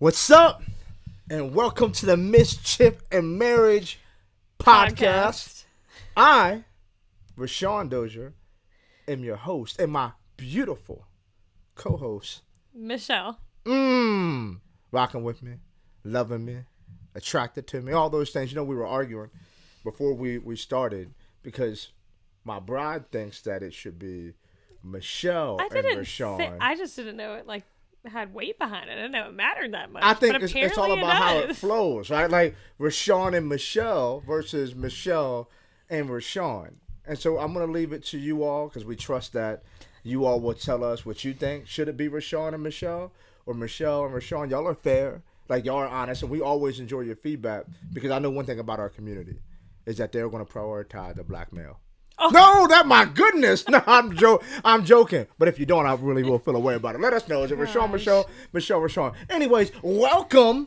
What's up? And welcome to the Mischief and Marriage podcast. I, Rashawn Dozier, am your host, and my beautiful co-host, Michelle. Rocking with me, loving me, attracted to me, all those things. You know, we were arguing before we started because my bride thinks that it should be Michelle and Rashawn. I just didn't know it had weight behind it. I didn't know it mattered that much. I think it's all about how it flows, right? Like Rashawn and Michelle versus Michelle and Rashawn. And so I'm going to leave it to you all because we trust that you all will tell us what you think. Should it be Rashawn and Michelle or Michelle and Rashawn? Y'all are fair. Like, y'all are honest, and we always enjoy your feedback because I know one thing about our community is that they're going to prioritize the black male. Oh. No, my goodness. No, I'm joking. But if you don't, I really will feel a way about it. Let us know. Is it Rashawn, Michelle, Rashawn? Anyways, welcome.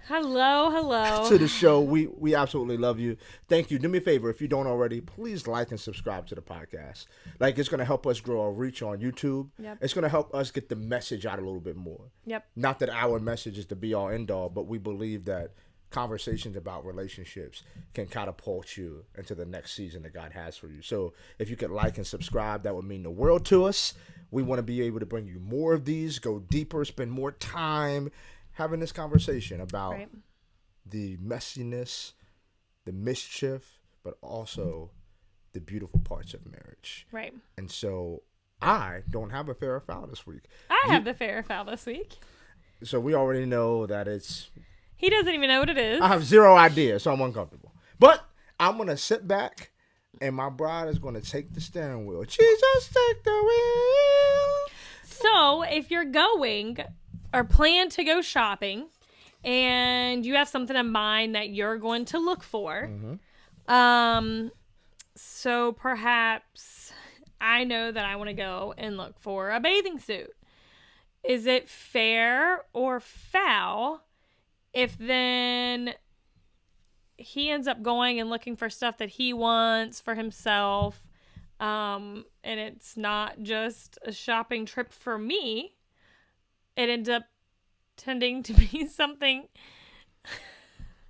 Hello. To the show. We absolutely love you. Thank you. Do me a favor. If you don't already, please like and subscribe to the podcast. Like, it's going to help us grow our reach on YouTube. Yep. It's going to help us get the message out a little bit more. Yep. Not that our message is the be-all, end-all, but we believe that conversations about relationships can catapult you into the next season that God has for you. So if you could like and subscribe, that would mean the world to us. We want to be able to bring you more of these, go deeper, spend more time having this conversation about the messiness, the mischief, but also the beautiful parts of marriage. Right. And so I don't have a fair or foul this week. I have the fair or foul this week. So we already know that it's... He doesn't even know what it is. I have zero idea, so I'm uncomfortable. But I'm going to sit back, and my bride is going to take the steering wheel. Jesus, take the wheel. So if you're going or plan to go shopping, and you have something in mind that you're going to look for, so perhaps I know that I want to go and look for a bathing suit. Is it fair or foul if then he ends up going and looking for stuff that he wants for himself, and it's not just a shopping trip for me, it ends up tending to be something...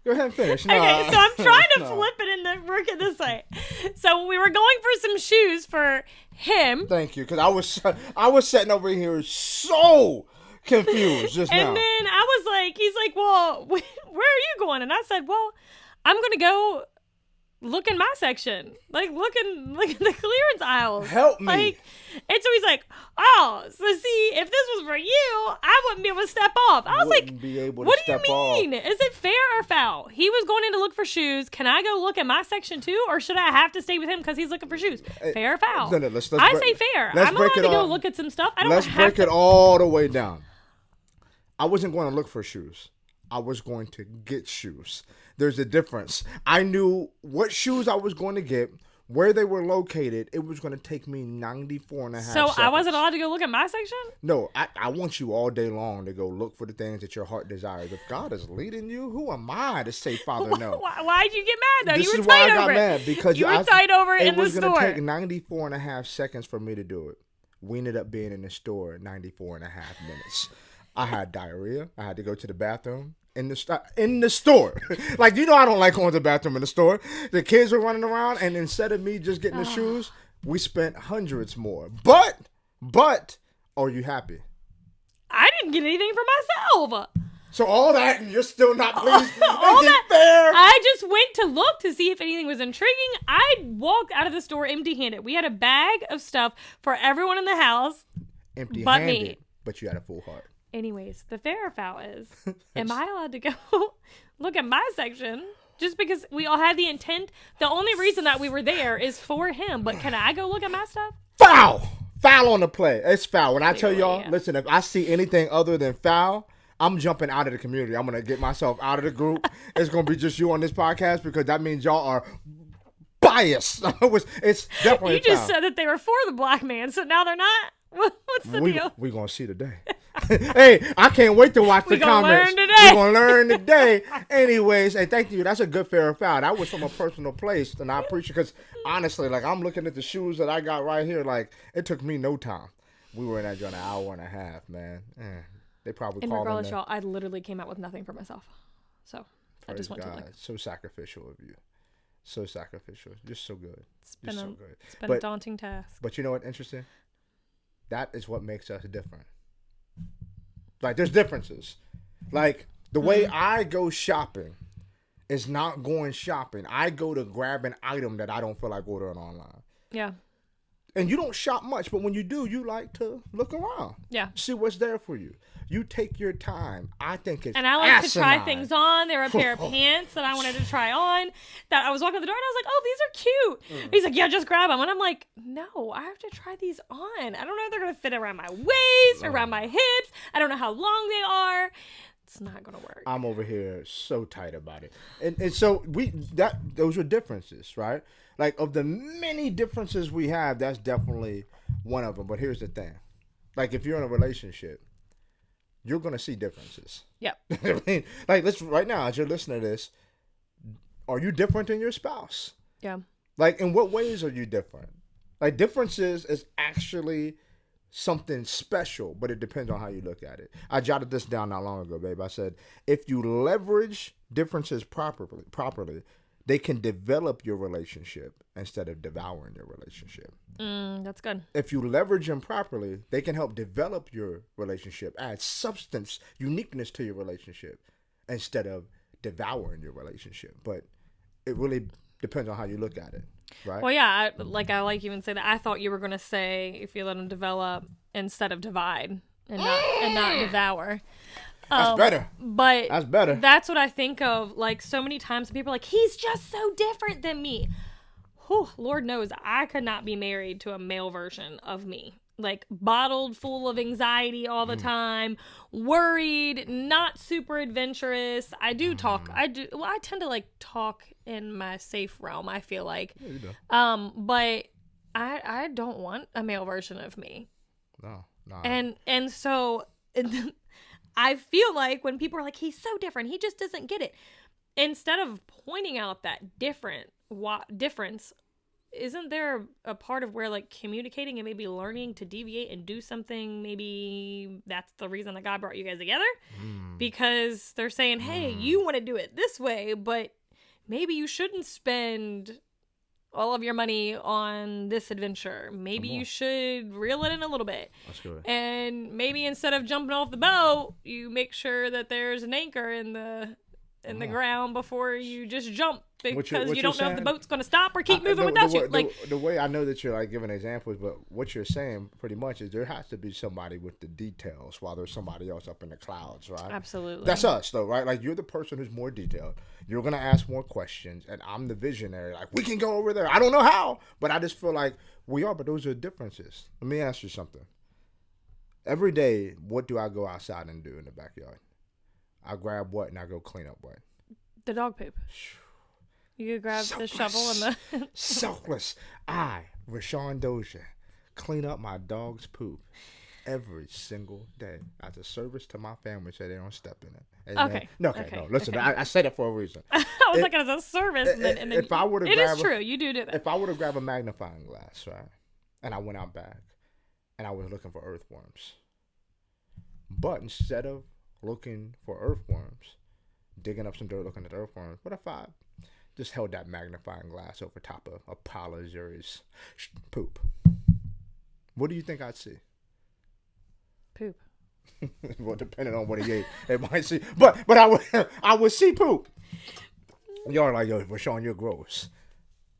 Go ahead and finish. Okay, so I'm trying to flip it and work it this way. So we were going for some shoes for him. Thank you, because I was sitting over here so confused just now. And then I was like, he's like, well, where are you going? And I said, well, I'm going to go look in my section. Like, look in the clearance aisles. Help me. And so he's like, oh, so see, if this was for you, I wouldn't be able to step off. I was like, what do you mean? Is it fair or foul? He was going in to look for shoes. Can I go look at my section too? Or should I have to stay with him because he's looking for shoes? Fair or foul? No, I say fair. I'm allowed to go look at some stuff. Let's break it all the way down. I wasn't going to look for shoes. I was going to get shoes. There's a difference. I knew what shoes I was going to get, where they were located. It was going to take me 94 and a half seconds. So I wasn't allowed to go look at my section? No, I want you all day long to go look for the things that your heart desires. If God is leading you, who am I to say, Father, no? Why'd you get mad, though? This You were is why tight I got over mad, it. because you were tight over it in the store. It was going to take 94 and a half seconds for me to do it. We ended up being in the store 94 and a half minutes. I had diarrhea. I had to go to the bathroom in the store. Like, you know, I don't like going to the bathroom in the store. The kids were running around, and instead of me just getting the shoes, we spent hundreds more. But, are you happy? I didn't get anything for myself. So all that, and you're still not pleased? All that, fair? I just went to look to see if anything was intriguing. I walked out of the store empty-handed. We had a bag of stuff for everyone in the house, empty-handed, but me. But you had a full heart. Anyways, the fair or foul is, am I allowed to go look at my section just because we all had the intent? The only reason that we were there is for him, but can I go look at my stuff? Foul! Foul on the play. It's foul. When I tell y'all, listen, if I see anything other than foul, I'm jumping out of the community. I'm going to get myself out of the group. It's going to be just you on this podcast because that means y'all are biased. It's definitely You just said that they were for the black man, so now they're not? What's the deal? We're going to see today. Hey, I can't wait to watch the comments. We're going to learn today. Anyways, hey, thank you. That's a good fair or foul. That was from a personal place, and I appreciate it because, honestly, like, I'm looking at the shoes that I got right here. Like, it took me no time. We were in that joint an hour and a half, man. They probably And call regardless, y'all, I literally came out with nothing for myself. So I just went to like. So sacrificial of you. So sacrificial. You're so good. It's so good. It's been a daunting task. But you know what? Interesting. That is what makes us different. Like, there's differences. Like, the way I go shopping is not going shopping. I go to grab an item that I don't feel like ordering online. Yeah. And you don't shop much, but when you do, you like to look around. Yeah. See what's there for you. You take your time. I think it's And I like asinine. to try things on. There were a pair of pants that I wanted to try on that I was walking the door and I was like, oh, these are cute. And he's like, yeah, just grab them. And I'm like, no, I have to try these on. I don't know if they're going to fit around my waist, around my hips. I don't know how long they are. It's not going to work. I'm over here so tight about it. And so those are differences, right? Like, of the many differences we have, that's definitely one of them. But here's the thing. Like, if you're in a relationship, you're going to see differences. Yep. I mean, like, right now, as you're listening to this, are you different than your spouse? Yeah. Like, in what ways are you different? Like, differences is actually something special, but it depends on how you look at it. I jotted this down not long ago, babe. I said, if you leverage differences properly, they can develop your relationship instead of devouring your relationship. That's good. If you leverage them properly, they can help develop your relationship, add substance, uniqueness to your relationship instead of devouring your relationship. But it really depends on how you look at it, right? Well, yeah, I like even say that. I thought you were going to say if you let them develop instead of divide and not devour. That's better. But that's better. That's what I think of. Like, so many times people are like, he's just so different than me. Whew, Lord knows I could not be married to a male version of me. Like, bottled full of anxiety all the time, worried, not super adventurous. I do talk. I tend to like talk in my safe realm, I feel like. Yeah, you do. But I don't want a male version of me. No. And so I feel like when people are like, he's so different, he just doesn't get it. Instead of pointing out that difference, isn't there a part of where like communicating and maybe learning to deviate and do something? Maybe that's the reason that God brought you guys together, because they're saying, hey, you want to do it this way, but maybe you shouldn't spend all of your money on this adventure. Maybe you should reel it in a little bit. That's good. And maybe instead of jumping off the boat, you make sure that there's an anchor in the ground before you just jump, because you don't know if the boat's going to stop or keep moving without you. Like, the way I know that you're like giving examples, but what you're saying pretty much is there has to be somebody with the details while there's somebody else up in the clouds, right? Absolutely. That's us, though, right? Like, you're the person who's more detailed. You're going to ask more questions, and I'm the visionary. Like, we can go over there. I don't know how, but I just feel like we are, but those are differences. Let me ask you something. Every day, what do I go outside and do in the backyard? I grab what and I go clean up what? The dog poop. You could grab the shovel and the... Selfless. I, Rashawn Dozier, clean up my dog's poop every single day as a service to my family so they don't step in it. Amen. Okay. No. Listen, okay. I said it for a reason. I was looking as a service. And then if I were to it is true. You do that. If I were to grab a magnifying glass, right, and I went out back and I was looking for earthworms, but instead of looking for earthworms, digging up some dirt, looking at earthworms, what if I just held that magnifying glass over top of a pile of Zuri's poop? What do you think I'd see? Poop. Well, depending on what he ate, it might see. But I would see poop. Y'all are like, yo, Rashawn, you're gross.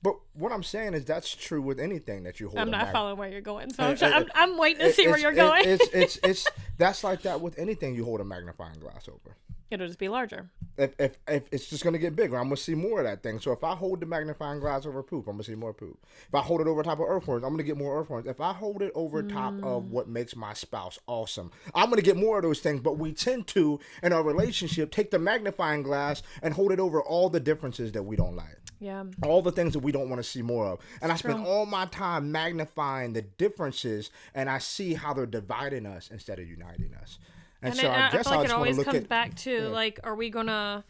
But what I'm saying is that's true with anything that you hold. I'm not following where you're going, so I'm waiting to see where you're going. It's that's like that with anything you hold a magnifying glass over. It'll just be larger. If it's just gonna get bigger, I'm gonna see more of that thing. So if I hold the magnifying glass over poop, I'm gonna see more poop. If I hold it over top of earthworms, I'm gonna get more earthworms. If I hold it over top of what makes my spouse awesome, I'm gonna get more of those things. But we tend to, in our relationship, take the magnifying glass and hold it over all the differences that we don't like. Yeah. All the things that we don't want to see more of. And I spend all my time magnifying the differences, and I see how they're dividing us instead of uniting us. And so I guess feel like it always comes back to like, are we gonna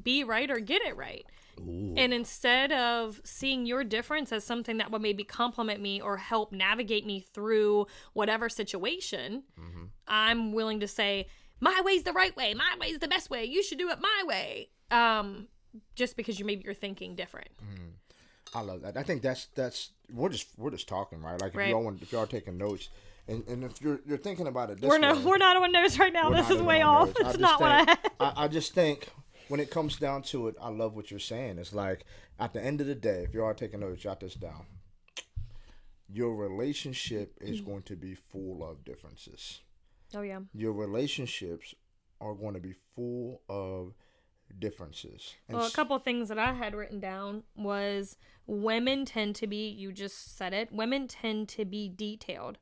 be right or get it right? Ooh. And instead of seeing your difference as something that would maybe compliment me or help navigate me through whatever situation, I'm willing to say, my way's the right way. My way's the best way. You should do it my way. Just because you're thinking different. I love that. I think that's we're just talking, right? Like if y'all are taking notes, and if you're thinking about it, we're not on notes right now. This is way off. It's not what I had. I just think when it comes down to it, I love what you're saying. It's like at the end of the day, if you are taking notes, jot this down. Your relationship is going to be full of differences. Oh yeah. Your relationships are going to be full of differences. Well, a couple of things that I had written down was women tend to be, you just said it, women tend to be detailed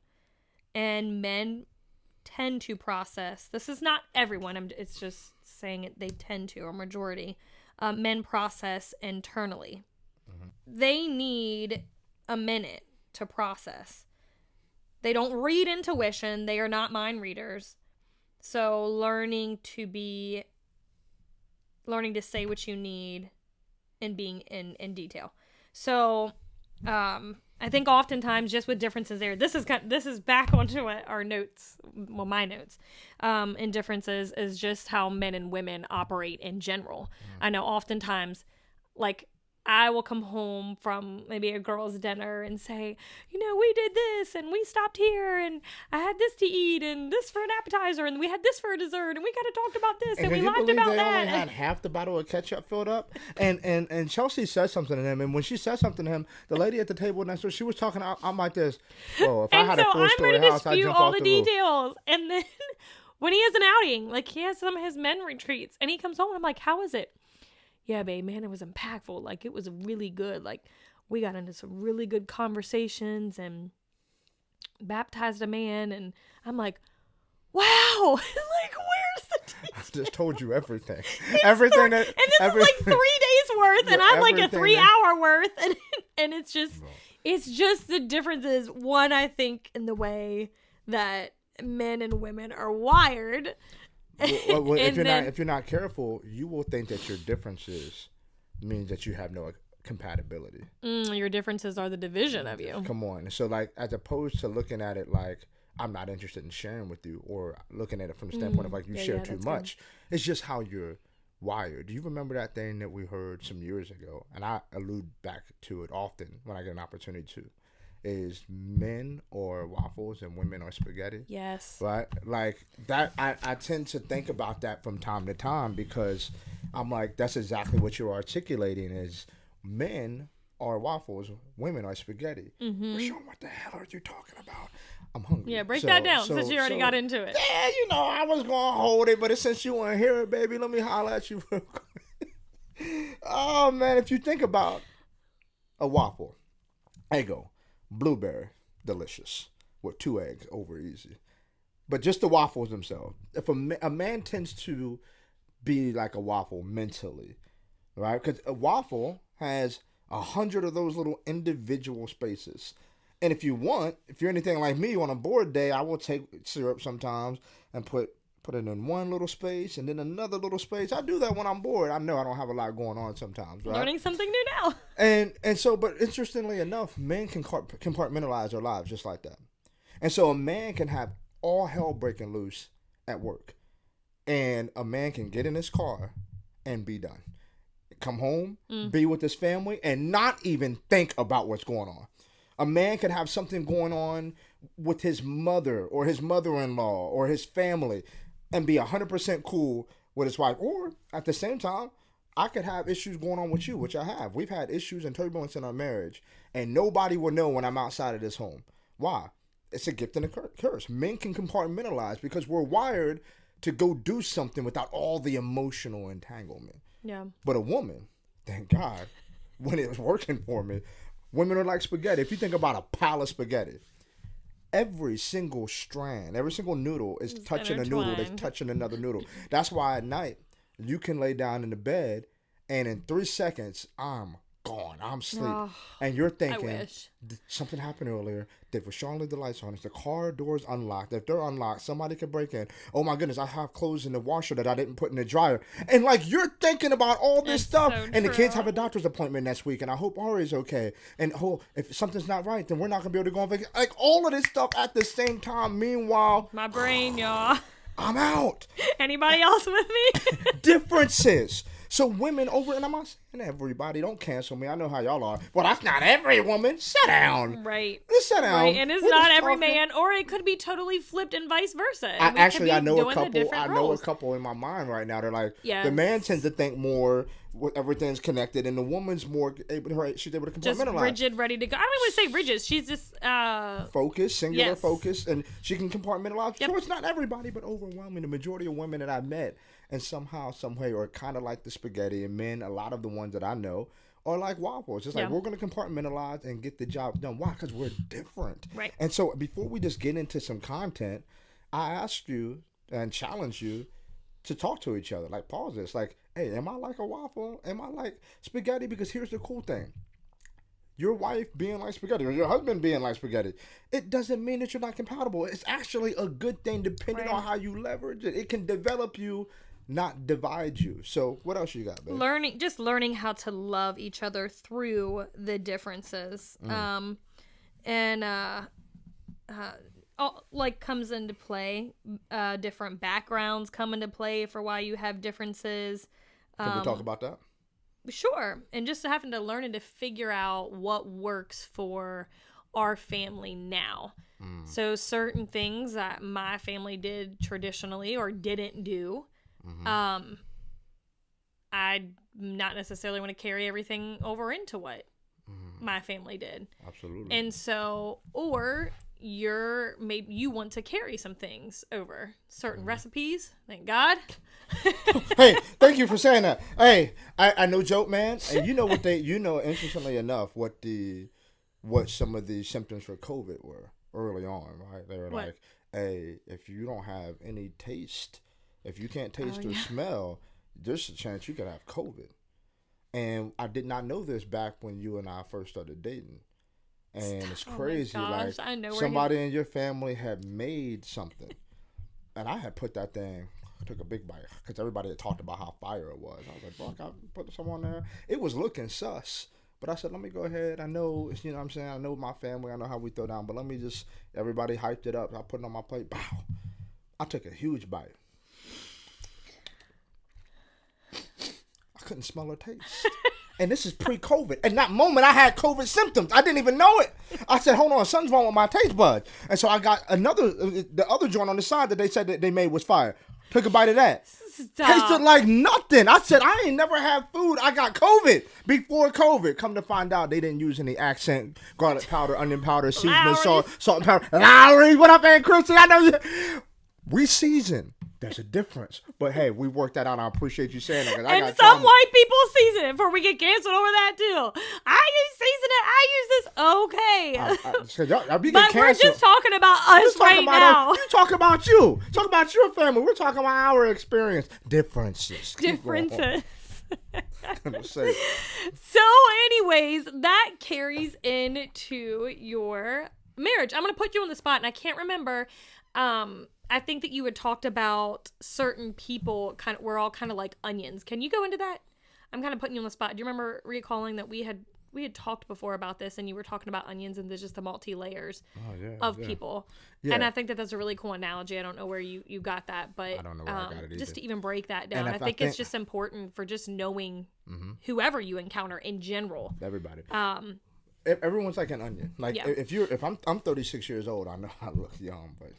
and men tend to process. This is not everyone. It's just saying it. They tend to, or majority. Men process internally. They need a minute to process. They don't read intuition. They are not mind readers. So learning to say what you need and being in detail. So I think oftentimes just with differences there, this is back onto our notes, well, my notes, and differences is just how men and women operate in general. I know oftentimes, like, I will come home from maybe a girl's dinner and say, we did this and we stopped here and I had this to eat and this for an appetizer and we had this for a dessert and we kind of talked about this and we laughed about they that. Only had half the bottle of ketchup filled up, and Chelsea said something to him, and when she said something to him, the lady at the table next to her, she was talking. I'm like this. Oh, if I had a 4-story house, I'd jump all off the roof. details, and then when he has an outing, like he has some of his men retreats, and he comes home, I'm like, how is it? Yeah, babe, man, it was impactful. Like, it was really good. Like, we got into some really good conversations and baptized a man. And I'm like, wow. Like, where's the details? I just told you everything. And this is like 3 days worth, and I'm like a 3 hour worth. And it's just the differences. One, I think, in the way that men and women are wired. Well, if you're not careful, you will think that your differences means that you have no compatibility. Your differences are the division of you. Come on. So, like, as opposed to looking at it like I'm not interested in sharing with you, or looking at it from the standpoint of like you share too much, it's just how you're wired. Do you remember that thing that we heard some years ago? And I allude back to it often when I get an opportunity to. Is men are waffles and women are spaghetti. Yes. Right? Like that, I tend to think about that from time to time because I'm like, that's exactly what you're articulating is men are waffles, women are spaghetti. Rashawn, what the hell are you talking about? I'm hungry. Yeah, break that down since you already got into it. Yeah, I was going to hold it, but since you want to hear it, baby, let me holler at you real quick. Oh, man, if you think about a waffle, Eggo. Blueberry, delicious, with 2 eggs, over easy. But just the waffles themselves. If a man tends to be like a waffle mentally, right? Because a waffle has 100 of those little individual spaces. And if you're anything like me, on a bored day, I will take syrup sometimes and put it in one little space and then another little space. I do that when I'm bored. I know I don't have a lot going on sometimes, right? Learning something new now. And so, but interestingly enough, men can compartmentalize their lives just like that. And so a man can have all hell breaking loose at work. And a man can get in his car and be done. Come home, be with his family, and not even think about what's going on. A man can have something going on with his mother or his mother-in-law or his family and be 100% cool with his wife. Or at the same time, I could have issues going on with you, which I have. We've had issues and turbulence in our marriage, and nobody will know when I'm outside of this home. Why? It's a gift and a curse. Men can compartmentalize because we're wired to go do something without all the emotional entanglement. Yeah. But a woman, thank God, when it was working for me, women are like spaghetti. If you think about a pile of spaghetti, every single strand, every single noodle is touching a noodle that's touching another noodle. That's why at night, you can lay down in the bed, and in 3 seconds, I'm gone. I'm asleep. Oh, And you're I thinking, wish. something happened earlier. Did Rashawn leave the lights on? Is the car doors unlocked? If they're unlocked, somebody could break in. Oh my goodness, I have clothes in the washer that I didn't put in the dryer. And like you're thinking about all this It's stuff. so And the kids true. have a doctor's appointment next week. And I hope Ari's okay. And if something's not right, then we're not going to be able to go on vacation. Like all of this stuff at the same time. Meanwhile, My brain, y'all. I'm out. Anybody else with me? Differences. So women over, and I'm not saying everybody, don't cancel me. I know how y'all are. Well, that's not every woman. Sit down. Right. Just sit down. Right. And it's We're not just every talking. man, or it could be totally flipped and vice versa. I We could be know a doing the couple. different I know a roles. couple in my mind right now. They're like, the Yes. man tends to think more. Everything's connected, and the woman's more able. She's able to Just compartmentalize. rigid, ready to go. I don't even want to say rigid. She's just Focus, singular Yes. focus, and she can compartmentalize. Yep. So it's not everybody, but overwhelming. The majority of women that I've met, and somehow, some way, are kind of like the spaghetti. And men, a lot of the ones that I know, are like waffles. It's like we're going to compartmentalize and get the job done. Why? Because we're different. Right. And so before we just get into some content, I asked you and challenged you to talk to each other. Like, pause this. Like, hey, am I like a waffle? Am I like spaghetti? Because here's the cool thing. Your wife being like spaghetti or your husband being like spaghetti, it doesn't mean that you're not compatible. It's actually a good thing depending Right. on how you leverage it. It can develop you, not divide you. So what else you got, babe? learning how to love each other through the differences. All, like, comes into play. Different backgrounds come into play for why you have differences. Can we talk about that? Sure. And just having to learn and to figure out what works for our family now. So certain things that my family did traditionally or didn't do, I not necessarily want to carry everything over into what my family did. Absolutely. And so, or maybe you want to carry some things over, certain recipes, thank God. Hey, thank you for saying that. Hey, I know joke, man. And you know what interestingly enough, what some of the symptoms for COVID were early on, right? They were What? like, hey, if you don't have any taste, if you can't taste or smell, there's a chance you could have COVID. And I did not know this back when you and I first started dating. And it's crazy. Oh my gosh, like I know somebody in your family had made something. And I had put that thing, I took a big bite because everybody had talked about how fire it was. I was like, bro, I got put some on there. It was looking sus. But I said, let me go ahead. I know, you know what I'm saying? I know my family. I know how we throw down. But let me just, everybody hyped it up. I put it on my plate. Bow. I took a huge bite. I couldn't smell or taste. And this is pre-COVID. And that moment, I had COVID symptoms. I didn't even know it. I said, hold on, something's wrong with my taste buds. And so I got the other joint on the side that they said that they made was fire. Took a bite of that. Stop. Tasted like nothing. I said, I ain't never had food. I got COVID before COVID. Come to find out, they didn't use any accent, garlic powder, onion powder, seasoning, salt and pepper. Lowry, what up, Aunt Chrissy? I know you. We season. There's a difference. But hey, we worked that out. I appreciate you saying that. And some white people season it before we get canceled over that too. I use season it. I use this. Okay. But We're just talking about us right now. You talk about you. Talk about your family. We're talking about our experience. Differences. Differences. Say. So anyways, that carries into your marriage. I'm going to put you on the spot, and I can't remember. I think that you had talked about certain people we're all kind of like onions. Can you go into that? I'm kind of putting you on the spot. Do you remember recalling that we had talked before about this, and you were talking about onions and there's just the multi layers of people. Yeah. And I think that that's a really cool analogy. I don't know where you got that, but I don't know where I got it either. Just to even break that down, I think it's just important for just knowing whoever you encounter in general. Everybody. Everyone's like an onion. Like if I'm 36 years old, I know I look young, but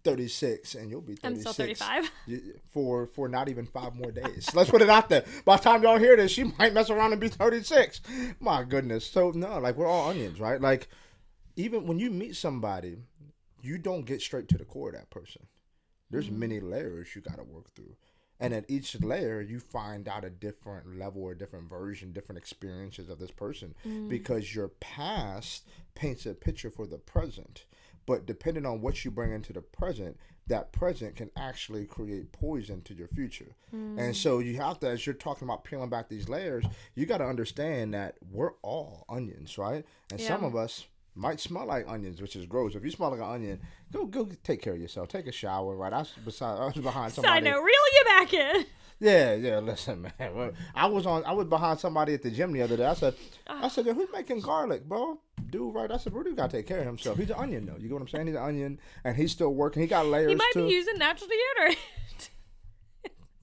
36 and you'll be 36. I'm still 35. For not even 5 more days. Let's put it out there. By the time y'all hear this, she might mess around and be 36. My goodness. So no, like we're all onions, right? Like even when you meet somebody, you don't get straight to the core of that person. There's many layers you got to work through. And at each layer, you find out a different level or different version, different experiences of this person because your past paints a picture for the present. But depending on what you bring into the present, that present can actually create poison to your future. And so you have to, as you're talking about peeling back these layers, you got to understand that we're all onions, right? And some of us might smell like onions, which is gross. If you smell like an onion, go take care of yourself. Take a shower, right? I was behind somebody. Side note, reel you back in. Yeah. Listen, man. I was behind somebody at the gym the other day. I said, yo, who's making garlic, bro? Dude, right? I said, Rudy got to take care of himself. He's an onion, though. You get what I'm saying? He's an onion, and he's still working. He got layers, He might too. be using natural deodorant.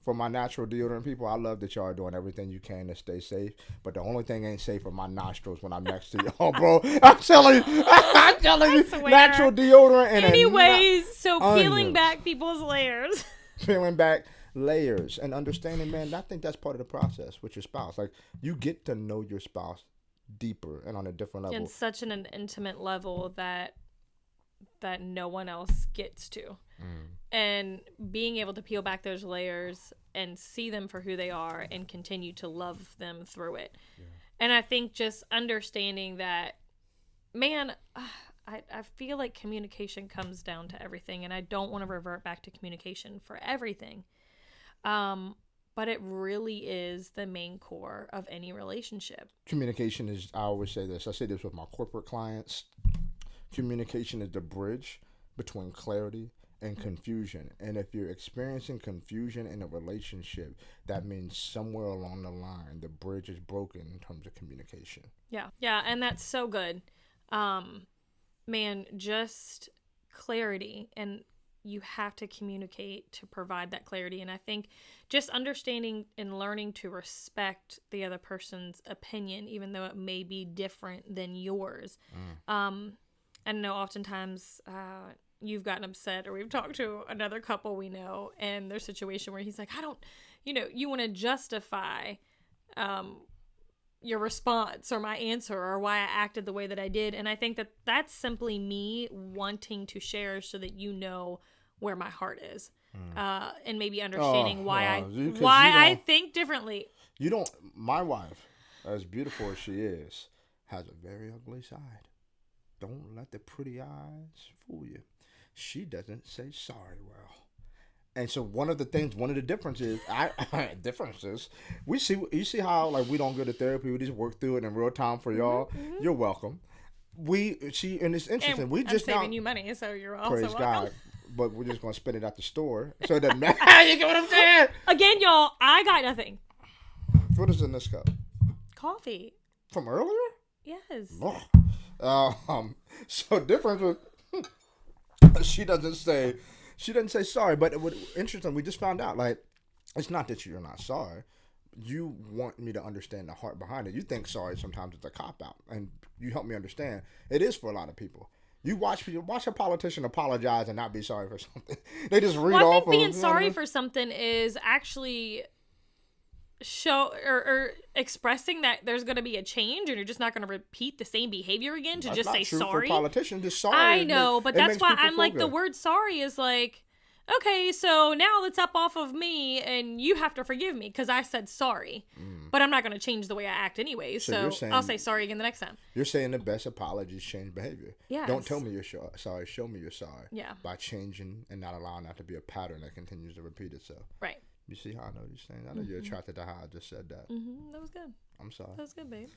For my natural deodorant people, I love that y'all are doing everything you can to stay safe. But the only thing ain't safe are my nostrils when I'm next to y'all, bro. I'm telling you, natural deodorant. And anyways, so peeling back people's layers. Peeling back layers and understanding, man, I think that's part of the process with your spouse. Like, you get to know your spouse deeper and on a different level. And such an intimate level that no one else gets to. And being able to peel back those layers and see them for who they are and continue to love them through it. Yeah. And I think just understanding that, man, I feel like communication comes down to everything, and I don't want to revert back to communication for everything. But it really is the main core of any relationship. Communication is, I always say this. I say this with my corporate clients. Communication is the bridge between clarity and confusion. And if you're experiencing confusion in a relationship, that means somewhere along the line, the bridge is broken in terms of communication. Yeah. Yeah. And that's so good. Man, just clarity, and you have to communicate to provide that clarity. And I think just understanding and learning to respect the other person's opinion, even though it may be different than yours. I know oftentimes, you've gotten upset, or we've talked to another couple we know, and their situation where he's like, you want to justify your response or my answer or why I acted the way that I did. And I think that that's simply me wanting to share so that you know where my heart is, and maybe understanding why I think differently. My wife, as beautiful as she is, has a very ugly side. Don't let the pretty eyes fool you. She doesn't say sorry well. And so one of the differences, you see how, like, we don't go to therapy, we just work through it in real time for y'all. Mm-hmm. You're welcome. And it's interesting. And I'm saving you money, so you're also praise welcome. God. But we're just going to spend it at the store. So it doesn't matter. You get what I'm saying? Again, y'all, I got nothing. What is in this cup? Coffee. From earlier? Yes. So difference with she doesn't say sorry, but it would interesting. We just found out, like, it's not that you're not sorry. You want me to understand the heart behind it. You think sorry sometimes it's a cop out, and you help me understand it is for a lot of people. You watch a politician apologize and not be sorry for something. They just read off. I think being sorry for something is actually show or expressing that there's going to be a change, and you're just not going to repeat the same behavior again to that's just not say true sorry. For politicians, just sorry. I know, but that's why I'm like, the word sorry is like, okay, so now it's up off of me, and you have to forgive me because I said sorry. But I'm not going to change the way I act anyways, so I'll say sorry again the next time. You're saying the best apologies change behavior. Yeah. Don't tell me you're sorry. Show me you're sorry. Yeah. By changing and not allowing that to be a pattern that continues to repeat itself. Right. You see how I know these things? I know you're attracted to how I just said that. Mm-hmm. That was good. I'm sorry. That was good, babe.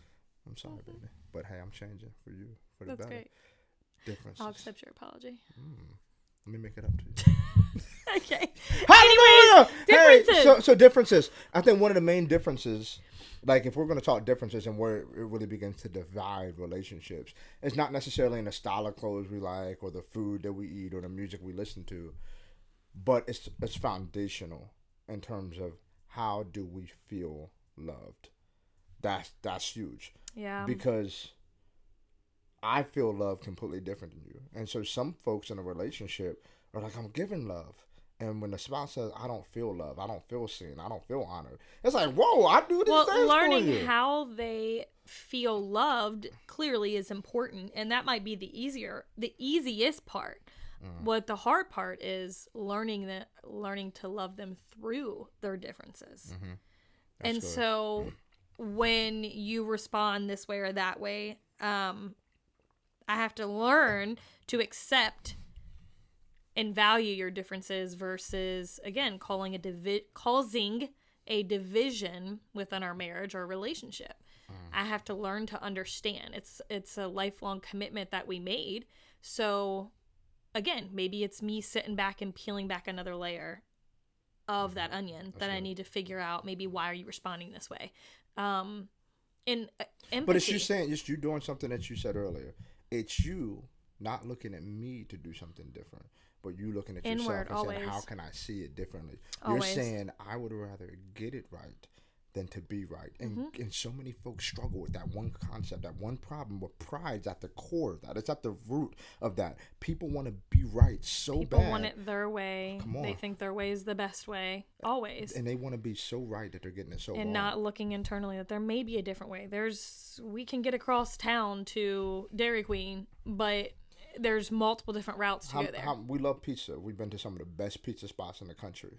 I'm sorry, baby. But hey, I'm changing for you. For the That's better. great. Differences. I'll accept your apology. Let me make it up to you. Okay. Hallelujah! Differences. Hey, so differences. I think one of the main differences, like if we're going to talk differences and where it really begins to divide relationships, it's not necessarily in the style of clothes we like or the food that we eat or the music we listen to, but it's foundational in terms of how do we feel loved. That's huge. Yeah. Because I feel love completely different than you. And so some folks in a relationship are like, I'm giving love. And when the spouse says, I don't feel love, I don't feel seen, I don't feel honored, it's like, whoa, I do these things for you. Learning how they feel loved clearly is important. And that might be the easiest part. What the hard part is learning to love them through their differences. Mm-hmm. And good. So when you respond this way or that way, I have to learn to accept and value your differences versus, again, causing a division within our marriage or relationship. I have to learn to understand. It's a lifelong commitment that we made. So, again, maybe it's me sitting back and peeling back another layer of that onion that I need to figure out. Maybe why are you responding this way? And empathy. But it's you saying, just you doing something that you said earlier. It's you not looking at me to do something different, but you looking at yourself and saying, how can I see it differently? You're saying, I would rather get it right than to be right. And so many folks struggle with that one concept, that one problem, where pride's at the core of that. It's at the root of that. People want to be right so bad. People want it their way. Come on. They think their way is the best way, always. And they want to be so right that they're getting it so wrong. And not looking internally that there may be a different way. We can get across town to Dairy Queen, but there's multiple different routes to go there. We love pizza. We've been to some of the best pizza spots in the country.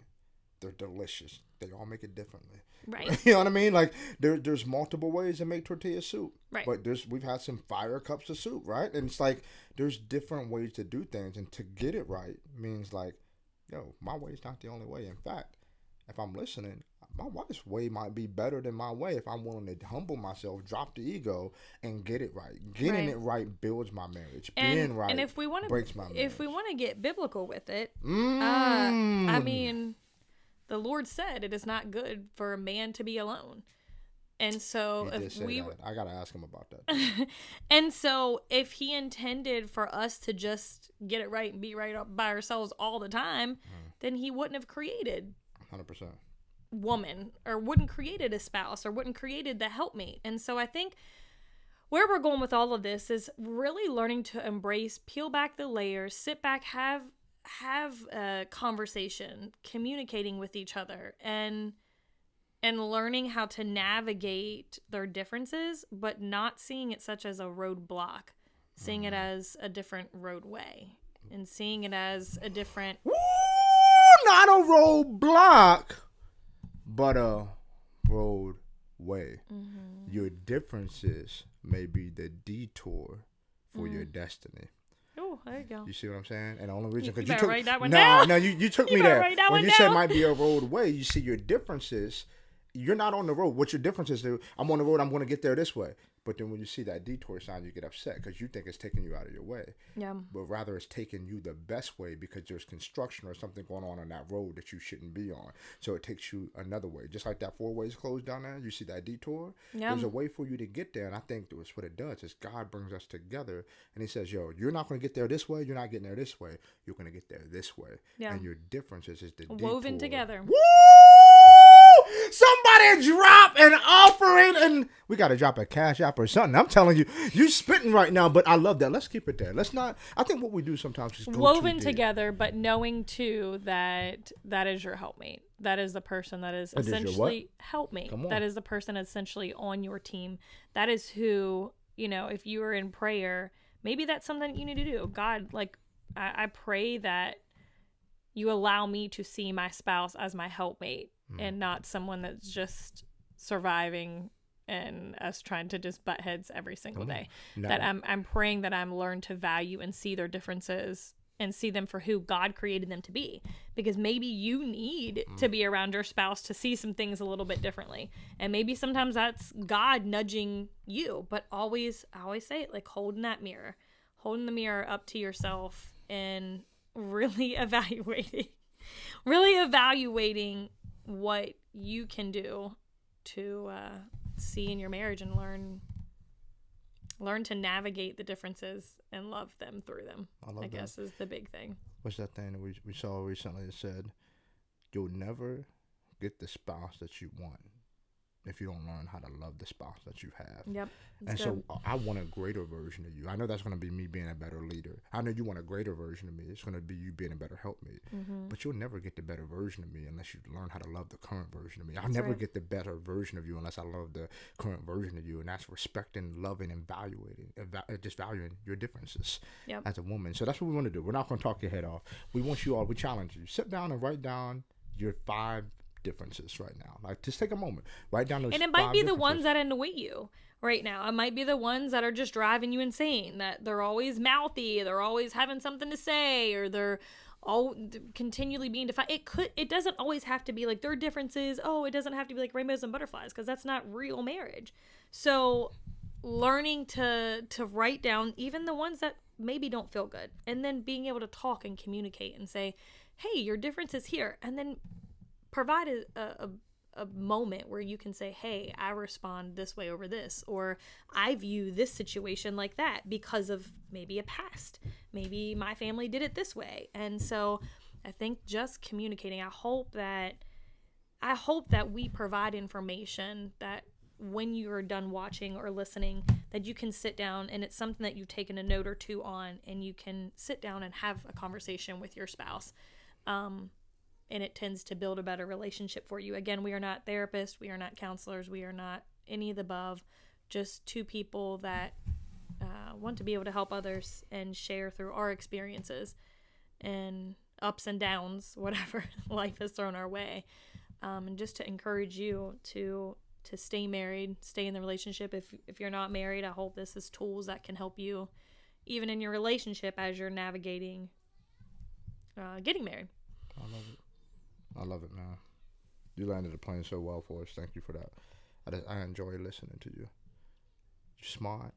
They're delicious. They all make it differently. Right. You know what I mean? Like there's multiple ways to make tortilla soup. Right. But we've had some fire cups of soup, right? And it's like there's different ways to do things, and to get it right means like, yo, my way is not the only way. In fact, if I'm listening, my wife's way might be better than my way if I'm willing to humble myself, drop the ego, and get it right. Getting it right builds my marriage. Being right and if we want to breaks my marriage. If we want to get biblical with it, I mean, the Lord said it is not good for a man to be alone. And so I gotta ask him about that. And so if he intended for us to just get it right and be right by ourselves all the time, then he wouldn't have created 100% woman, or wouldn't created a spouse, or wouldn't created the helpmate. And so I think where we're going with all of this is really learning to embrace, peel back the layers, sit back, have a conversation, communicating with each other, and learning how to navigate their differences, but not seeing it such as a roadblock, seeing it as a different roadway, and seeing it as a different... Woo! Not a roadblock, but a roadway. Your differences may be the detour for your destiny. Oh, there you go. You see what I'm saying? And the only reason because you took write that one down. No, you took me there. When you said might be a roadway, you see your differences. You're not on the road. What your differences do? I'm on the road. I'm going to get there this way. But then when you see that detour sign, you get upset because you think it's taking you out of your way. Yeah. But rather it's taking you the best way because there's construction or something going on that road that you shouldn't be on. So it takes you another way. Just like that 4 ways closed down there. You see that detour? Yeah. There's a way for you to get there. And I think that's what it does is God brings us together and he says, yo, you're not going to get there this way. You're not getting there this way. You're going to get there this way. Yeah. And your differences is the woven together. Woo! Somebody drop an offering, and we got to drop a cash app or something. I'm telling you, you spitting right now, but I love that. Let's keep it there. Let's not. I think what we do sometimes is go woven together, but knowing too that is your helpmate. That is the person that is essentially helpmate. That is the person essentially on your team. That is who, if you are in prayer, maybe that's something that you need to do. God, like I pray that you allow me to see my spouse as my helpmate. And not someone that's just surviving and us trying to just butt heads every single day. No. That I'm praying that I'm learned to value and see their differences and see them for who God created them to be. Because maybe you need to be around your spouse to see some things a little bit differently. And maybe sometimes that's God nudging you. But I always say it, like holding the mirror up to yourself and really evaluating what you can do to see in your marriage and learn to navigate the differences and love them through them. I guess is the big thing. What's that thing that we saw recently that said, you'll never get the spouse that you want if you don't learn how to love the spouse that you have. Yep. And so I want a greater version of you. I know that's going to be me being a better leader. I know you want a greater version of me. It's going to be you being a better helpmate. But you'll never get the better version of me unless you learn how to love the current version of me. I'll never get the better version of you unless I love the current version of you. And that's respecting, loving, and just valuing your differences as a woman. So that's what we want to do. We're not going to talk your head off. We want you all, we challenge you. Sit down and write down your 5 differences right now? Like, just take a moment, write down those. And it might be the ones that annoy you right now. It might be the ones that are just driving you insane, that they're always mouthy, they're always having something to say, or they're all continually being defined. It doesn't always have to be like their differences. Oh, it doesn't have to be like rainbows and butterflies, because that's not real marriage. So learning to write down even the ones that maybe don't feel good, and then being able to talk and communicate and say, hey, your difference is here, and then provide a moment where you can say, hey, I respond this way over this, or I view this situation like that because of maybe a past. Maybe my family did it this way. And so I think just communicating, I hope that we provide information that when you are done watching or listening, that you can sit down and it's something that you've taken a note or two on, and you can sit down and have a conversation with your spouse. And it tends to build a better relationship for you. Again, we are not therapists. We are not counselors. We are not any of the above. Just two people that want to be able to help others and share through our experiences and ups and downs, whatever life has thrown our way. And just to encourage you to stay married, stay in the relationship. If you're not married, I hope this is tools that can help you even in your relationship as you're navigating getting married. I love it, man. You landed the plane so well for us. Thank you for that. I enjoy listening to you. You're smart.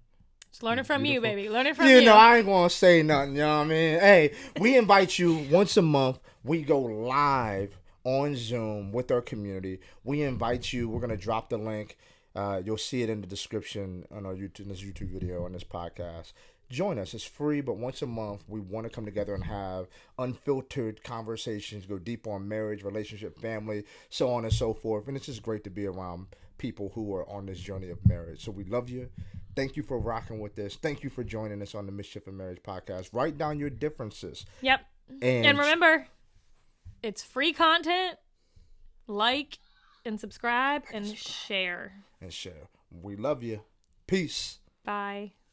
Just learning from you, baby. Learning from you. You know, I ain't going to say nothing. You know what I mean? Hey, we invite you once a month. We go live on Zoom with our community. We invite you. We're going to drop the link. You'll see it in the description on our YouTube, in this YouTube video, on this podcast. Join us. It's free, but once a month, we want to come together and have unfiltered conversations, go deep on marriage, relationship, family, so on and so forth. And it's just great to be around people who are on this journey of marriage. So we love you. Thank you for rocking with this. Thank you for joining us on the Mischief in Marriage podcast. Write down your differences. Yep. And remember, it's free content. Like and subscribe and share. And share. We love you. Peace. Bye.